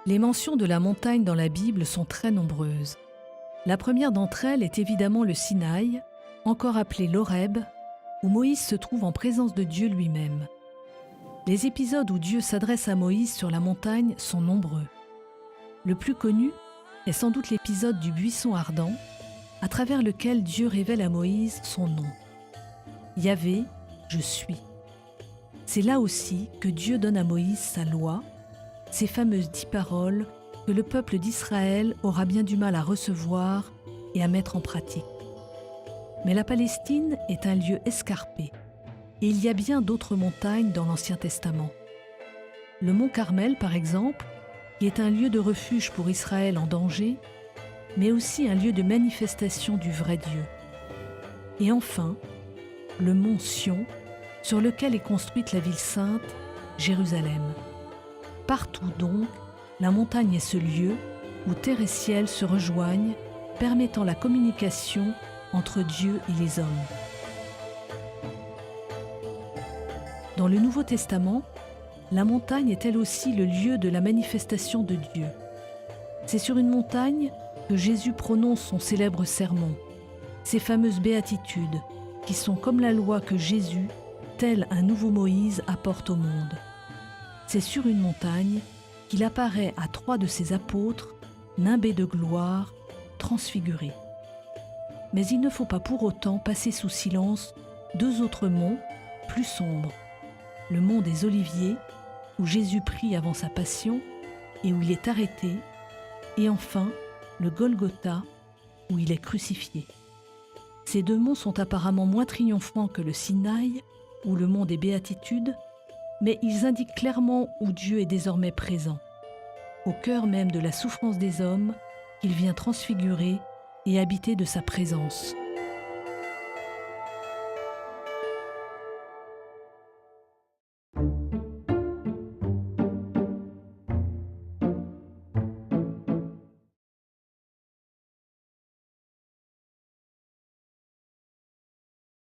Les mentions de la montagne dans la Bible sont très nombreuses. La première d'entre elles est évidemment le Sinaï, encore appelé l'Horeb, où Moïse se trouve en présence de Dieu lui-même. Les épisodes où Dieu s'adresse à Moïse sur la montagne sont nombreux. Le plus connu est sans doute l'épisode du buisson ardent, à travers lequel Dieu révèle à Moïse son nom. Yahvé, je suis. C'est là aussi que Dieu donne à Moïse sa loi, ces fameuses 10 paroles que le peuple d'Israël aura bien du mal à recevoir et à mettre en pratique. Mais la Palestine est un lieu escarpé, et il y a bien d'autres montagnes dans l'Ancien Testament. Le mont Carmel, par exemple, qui est un lieu de refuge pour Israël en danger, mais aussi un lieu de manifestation du vrai Dieu. Et enfin, le mont Sion, sur lequel est construite la ville sainte, Jérusalem. Partout donc, la montagne est ce lieu où terre et ciel se rejoignent, permettant la communication entre Dieu et les hommes. Dans le Nouveau Testament, la montagne est elle aussi le lieu de la manifestation de Dieu. C'est sur une montagne que Jésus prononce son célèbre sermon, ces fameuses béatitudes qui sont comme la loi que Jésus, tel un nouveau Moïse, apporte au monde. C'est sur une montagne qu'il apparaît à 3 de ses apôtres, nimbés de gloire, transfigurés. Mais il ne faut pas pour autant passer sous silence 2 autres monts plus sombres. Le mont des Oliviers, où Jésus prie avant sa passion et où il est arrêté, et enfin le Golgotha, où il est crucifié. Ces 2 monts sont apparemment moins triomphants que le Sinaï ou le mont des Béatitudes, mais ils indiquent clairement où Dieu est désormais présent, au cœur même de la souffrance des hommes qu'il vient transfigurer et habiter de sa présence.